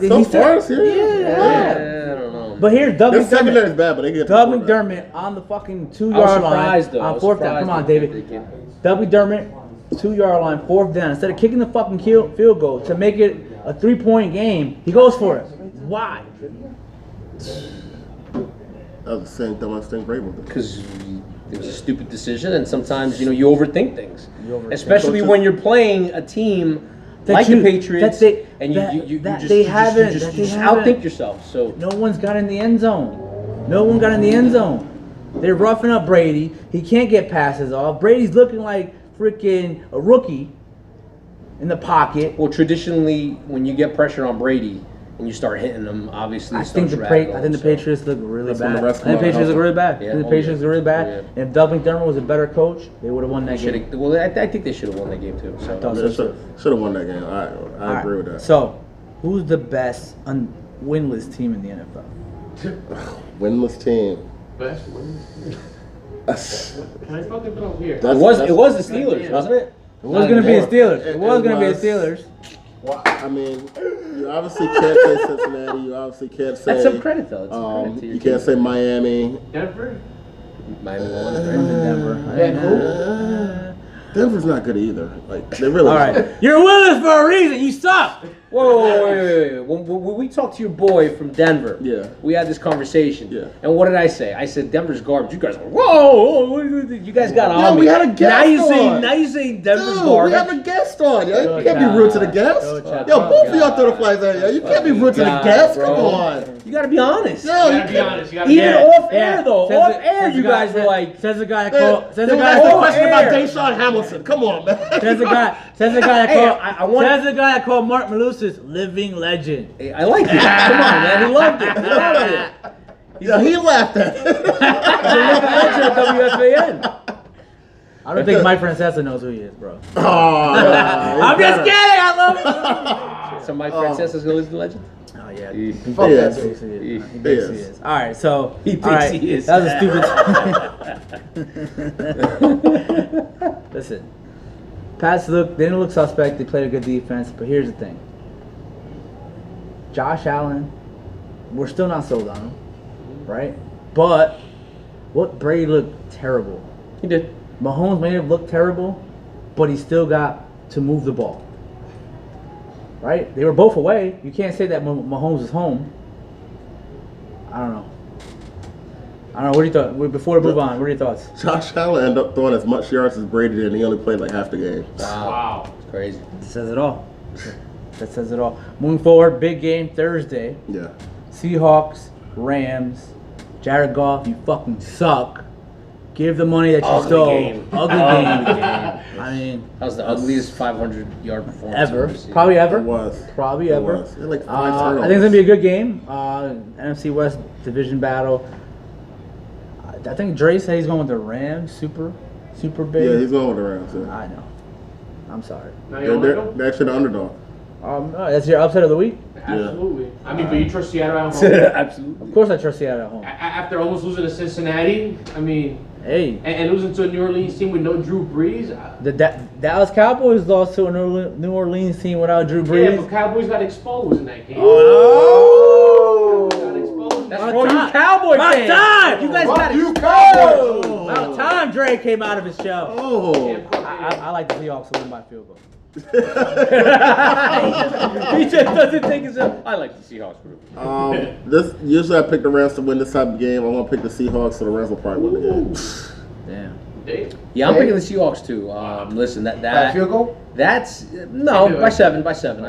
So far, yeah. I don't know. But here's Doug Their secondary is McDermott. bad, but they get Doug the quarterback. McDermott on the fucking I was 2-yard line surprised though. I on was 4th down. surprised Come on, they David. came- Doug McDermott, 2-yard line, 4th down. Instead of kicking the fucking field goal to make it a 3-point game, he goes for it. Why? That was the same dumbest thing Vrabel did. Because it was a stupid decision, and sometimes you overthink things, overthink. especially when you're playing a team That like you- the Patriots, that they- and that- you that just they you just- you haven't- just, that you they just haven't. outthink yourself. So No one's got in the end zone. No one got in the end zone. They're roughing up Brady. He can't get passes off. Brady's looking like freaking a rookie in the pocket. well, traditionally, when you get pressure on Brady and you start hitting them, obviously, I it think starts the rattling, I think the so- Patriots look really That's when bad. the rest I think the come out Patriots look healthy. really bad. Yeah, I think the oh, Patriots yeah. look really bad. Yeah. And if Doug McDermott was a better coach, they would have won that game. Should've- well, I think they should have won that game too. So. thought They should have won that game. I All right, agree with that. So, who's the best winless team in the NFL? Winless team. Best win. That's, Can I fucking put up here? It was the Steelers, wasn't it? It was going to be the Steelers. It It was going to be the was. Steelers. well, I mean, you obviously can't say Cincinnati. You obviously can't say. That's some credit though. It's some credit to your You can't team. say Miami. Denver? Miami won, I'm right? in Denver. Denver's not good either. Like they really. All right. You're winless for a reason. You suck. Whoa, wait. When we talked to your boy from Denver, Yeah. we had this conversation. Yeah. And what did I say? I said Denver's garbage. You guys are, whoa, you guys got on Yo, me. we had a guest Now you saying Denver's Dude, garbage. we have a guest on. Yo. Go You can't be Chad. rude to the guest. Go Chad. Yo, both of y'all God. throw the flags out. Yo. You can't be rude to the God, guest. bro. Come on. You gotta be honest. Yo, You you gotta be can't. honest. You gotta Even be Yeah. off air though. Says Off the- air, says you the guy- guys were like. Says the guy that They called. Says the was guy. asking a Oh, question about air. Deshaun Hamilton. Come on, man. Says the guy. Says the guy that Hey, called. I want- Says the guy that called Mark Malusis living legend. Hey, I like it. Come on, man. He loved it. He loved it. Yeah, he laughed at it. He's a living legend at WFAN. I don't think Mike Francesa knows who he is, bro. Oh, I'm just kidding. I love him. So Mike Francesa's gonna live the legend? Oh yeah. He- Fuck Yeah. that He dude. thinks he is. He He thinks he is. is. All right, so He thinks all right, he is. That was a stupid. Listen, Pats they didn't look suspect. They played a good defense, but here's the thing: Josh Allen, we're still not sold on him, right? But what Brady looked terrible. He did. Mahomes may have looked terrible, but he still got to move the ball. Right? They were both away. You can't say that Mahomes is home. I don't know. What do you thought? Before we move on, what are your thoughts? Josh Allen ended up throwing as much yards as Brady did, and he only played like half the game. Wow. It's crazy. That says it all. That says it all. Moving forward, big game Thursday. Yeah. Seahawks, Rams. Jared Goff, you fucking suck. Give the money that you Ugly stole. game. Ugly game. I mean, That was the ugliest 500-yard performance ever. I've ever seen. Probably ever. It was. Probably It ever. was. It had like 5 I turnovers. think it's gonna be a good game. NFC West division battle. I think Dre said he's going with the Rams. Super big. Yeah, he's going with the Rams. Yeah. I know. I'm sorry. Now you're They're actually the underdog. That's your upset of the week. Absolutely. I mean, but you trust Seattle at home. Absolutely. Of course, I trust Seattle at home. After almost losing to Cincinnati, I mean, Hey, and losing to a New Orleans team with no Drew Brees. the Dallas Cowboys lost to a New Orleans team without Drew Yeah, Brees. but Cowboys got exposed in that game. Oh! Got exposed. That's About for all you time. Cowboy About fans. time. You guys Fuck got you, exposed. Cowboys. About time Dre came out of his shell. Oh. I like the Seahawks to win by field goal. He just doesn't think it's a. I like the Seahawks group. This usually I pick the Rams to win this type of game. I'm gonna pick the Seahawks, so the Rams will probably win the game. Damn. Hey, Yeah, I'm Hey. picking the Seahawks too. Listen, By that field goal? that's no by seven. I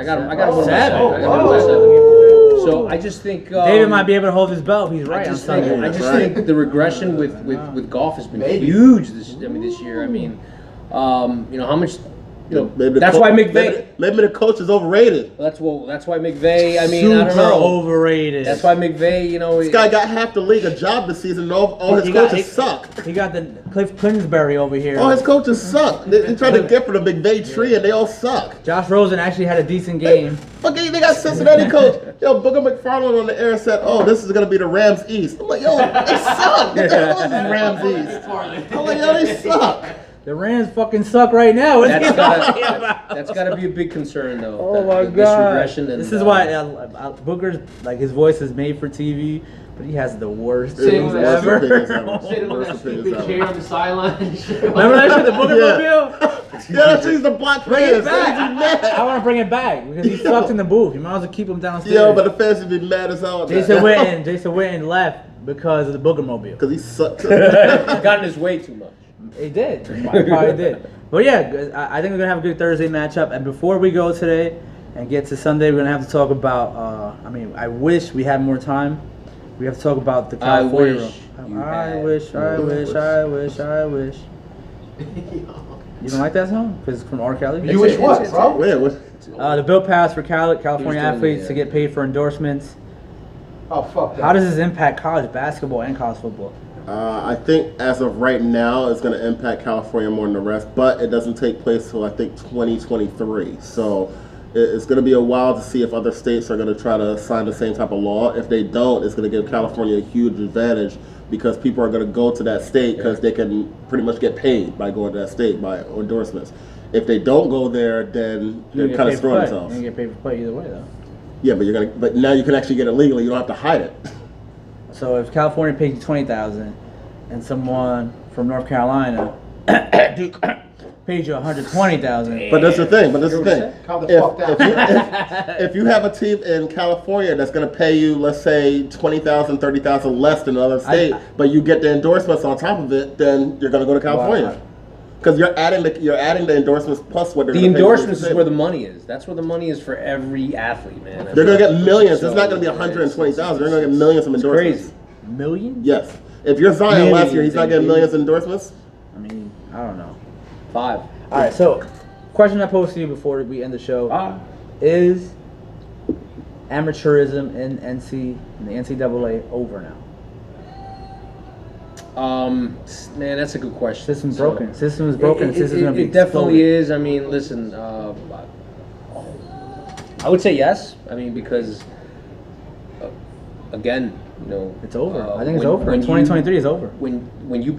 got him. I got him by Seven. seven. I got him by Oh. 7. So I just think David might be able to hold his belt. He's right I on just Sunday. think, I That's just right. think the regression with golf has been Maybe. huge this year. I mean, how much. Maybe the That's co- why McVay. Maybe the coach is overrated. That's why McVay. I mean, Super I don't know. overrated. That's why McVay. This guy got half the league a job this season. And all his He got- coaches suck. He got the Cliff Clinsbury over here. All his coaches suck. They tried to get for the McVay tree, and they all suck. Josh Rosen actually had a decent game. Fucking, they got Cincinnati coach. Yo, Booger McFarland on the air said, "Oh, this is gonna be the Rams East." I'm like, yo, they suck. What the hell is Rams East? I'm like, yo, they suck. The Rams fucking suck right now. What's he talking That's about? gotta be a big concern, though. Oh that- my this god! regression and, This is why Booker's like his voice is made for TV, but he has the worst things Worst ever. opinions ever. sitting on that Worst opinions stupid ever. chair on the sideline. Remember that shit, the Booker Yeah. Mobile? Yeah, that shit's the block fans. I want to bring it back because he sucked in the booth. You might as well keep him downstairs. Yo, but the fans would be mad as hell. Jason Witten left because of the Booker Mobile. Because he sucked. got in his way too much. He did. He probably did. But yeah, I think we're gonna have a good Thursday matchup. And before we go today and get to Sunday, we're gonna have to talk about. I wish we had more time. We have to talk about the California rule. I wish. You don't like that song? Because it's from R. Kelly. You wish what, bro? Wait, what? The bill passed for California He was doing athletes the, to get paid for endorsements. Oh, fuck that. How does this impact college basketball and college football? I think as of right now, it's going to impact California more than the rest, but it doesn't take place till I think 2023. So it's going to be a while to see if other states are going to try to sign the same type of law. If they don't, it's going to give California a huge advantage because people are going to go to that state because they can pretty much get paid by going to that state by endorsements. If they don't go there, then they're kind of screwing themselves. You get paid for play either way, though. Yeah, but now you can actually get it legally. You don't have to hide it. So if California pays you $20,000, and someone from North Carolina, Duke, paid you 120,000. But that's the thing. But that's the thing. Calm the fuck down. If you have a team in California that's going to pay you, let's say, 20,000, 30,000 less than another state, but you get the endorsements on top of it, then you're going to go to California. Because you're adding the endorsements plus what they're The going to pay. endorsements is where the money is. That's where the money is for every athlete, man. They're going to get millions. So, it's not going to be 120,000. They're going to get millions of It's endorsements. crazy. Million? Yes. If you're Zion last year, he's not getting millions of endorsements. I mean, I don't know. 5. All right, so question I posed to you before we end the show: is amateurism in the NCAA over now? Man, that's a good question. System's broken. System is broken. System's gonna be It definitely exploded. is. I mean, listen, I would say yes. I mean, because again, you know, It's over. I think it's when- over. when 2023 is over. When you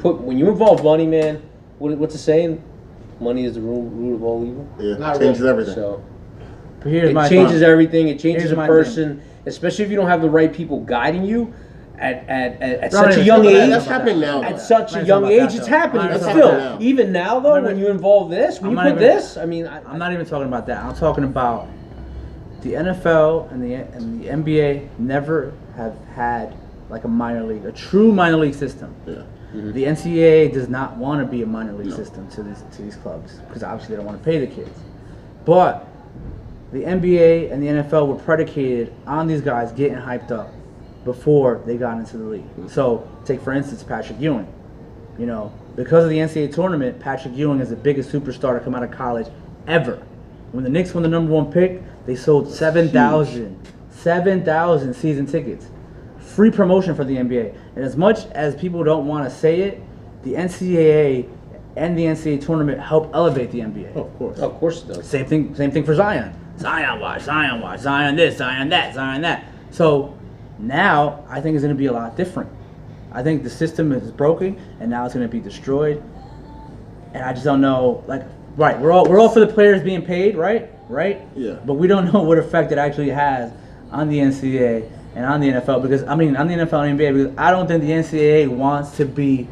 involve money, man, what's the saying? Money is the root of all evil. Yeah, Not changes really. everything. So But here's my it changes thought. everything. It changes Here's a my person, especially if you don't have the right people guiding you at Not such a even young talking about age. that. That's happening now. At though. such a I'm young not talking age, about it's that, though. happening. I'm But not still, talking about that. even now, though, I'm not when even- you involve this, when I'm you not put even- this, I mean, I'm not even talking about that. I'm talking about the NFL and the NBA never have had like a minor league, a true minor league system. Yeah. The NCAA does not want to be a minor league system to these clubs because obviously they don't want to pay the kids. But the NBA and the NFL were predicated on these guys getting hyped up before they got into the league. So take for instance Patrick Ewing. You know, because of the NCAA tournament, Patrick Ewing is the biggest superstar to come out of college ever. When the Knicks won the #1 pick, they sold 7,000 season tickets. Free promotion for the NBA. And as much as people don't want to say it, the NCAA and the NCAA tournament help elevate the NBA. Oh, of course. of course it does. Same thing for Zion. Zion watch, Zion this, Zion that. So now I think it's going to be a lot different. I think the system is broken and now it's going to be destroyed. And I just don't know, like, right, we're all for the players being paid, right? Yeah. But we don't know what effect it actually has on the NCAA and on the NFL because on the NFL and NBA because I don't think the NCAA wants to be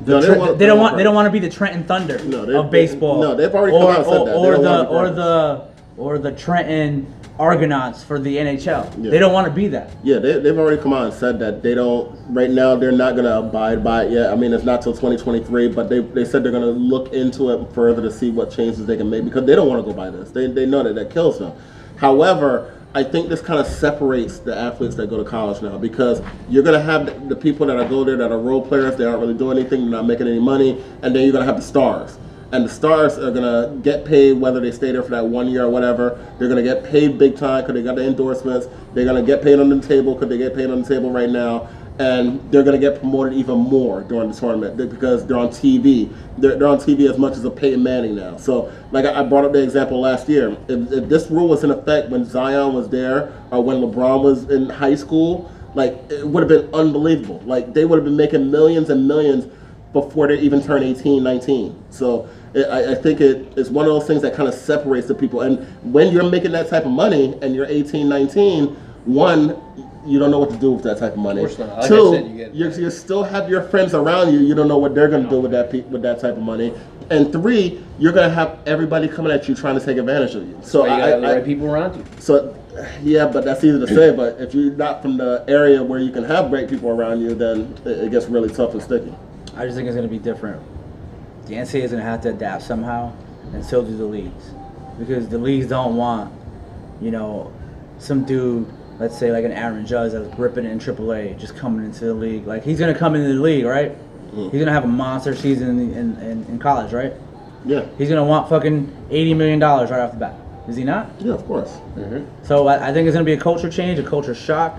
No, they don't want to be the Trenton Thunder of baseball. No, they've already come out and said that. They don't want to be or the Trenton Argonauts for the NHL. Yeah. They don't want to be that. Yeah, they've already come out and said that they don't. Right now, they're not going to abide by it yet. I mean, it's not till 2023, but they said they're going to look into it further to see what changes they can make because they don't want to go by this. They know that kills them. However, I think this kind of separates the athletes that go to college now because you're going to have the people that go there that are role players. They aren't really doing anything. They're not making any money. And then you're going to have the stars. And the stars are going to get paid whether they stay there for that 1 year or whatever. They're going to get paid big time because they got the endorsements. They're going to get paid on the table because they get paid on the table right now. And they're going to get promoted even more during the tournament because they're on TV. They're on TV as much as a Peyton Manning now. So, like I brought up the example last year. If this rule was in effect when Zion was there or when LeBron was in high school, like it would have been unbelievable. Like they would have been making millions and millions before they even turn 18, 19. So I think it's one of those things that kind of separates the people. And when you're making that type of money and you're 18, 19, one, you don't know what to do with that type of money. Of course not. Like I Two, said, you still have your friends around you. You don't know what they're going to do with that type of money. And three, you're going to have everybody coming at you trying to take advantage of you. So you gotta have the right people around you. So, yeah, but that's easy to say. But if you're not from the area where you can have great people around you, then it gets really tough and sticky. I just think it's going to be different. The NCAA is going to have to adapt somehow, and so do the leagues. Because the leagues don't want, some dude, let's say like an Aaron Judge that's ripping it in AAA, just coming into the league. Like, he's going to come into the league, right? He's going to have a monster season in college, right? Yeah. He's going to want fucking $80 million right off the bat. Is he not? Yeah, of course. Mm-hmm. So I think it's going to be a culture change, a culture shock.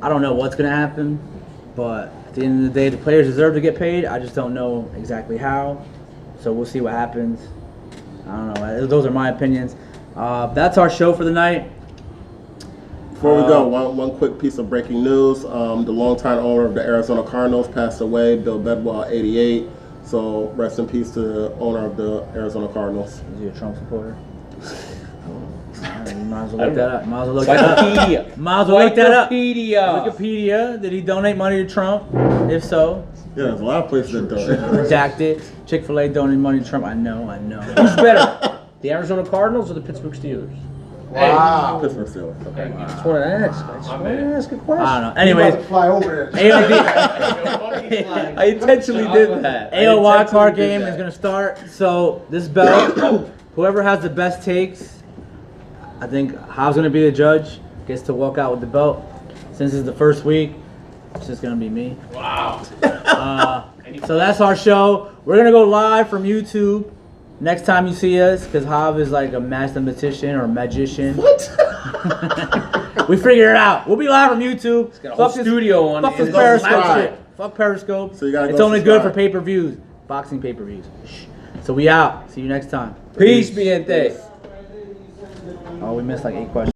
I don't know what's going to happen, but at the end of the day, the players deserve to get paid. I just don't know exactly how. So we'll see what happens. I don't know. Those are my opinions. That's our show for the night. Before we go, one quick piece of breaking news. The longtime owner of the Arizona Cardinals passed away, Bill Bedwell, 88. So rest in peace to the owner of the Arizona Cardinals. Is he a Trump supporter? I don't know. Might as well look that up. Might as well look that Wikipedia. up. Might as well look that up. Wikipedia. Wikipedia. Did he donate money to Trump? If so, Yeah, there's a lot of places that don't. redacted. Chick-fil-A donated money to Trump. I know. Who's better, the Arizona Cardinals or the Pittsburgh Steelers? Wow. Pittsburgh Steelers. Okay, I just want to ask. I just want to ask a question. I don't know. You about Anyways, to fly over there. AOD. I intentionally did that. AO wild card game is gonna start. So this belt, whoever has the best takes, I think Hobbs gonna be the judge. Gets to walk out with the belt. Since it's the first week, it's just gonna be me. Wow. So that's our show. We're gonna go live from YouTube next time you see us, because Hobbs is like a mathematician or magician. What? We figured it out. We'll be live from YouTube. Got a whole studio on Fuck it. this It's Periscope subscribe. shit. Fuck Periscope. So you gotta it's go only good for subscribe. pay-per-views. Boxing pay-per-views. Shh. So we out. See you next time. Peace, mi gente. Oh, we missed like 8 questions.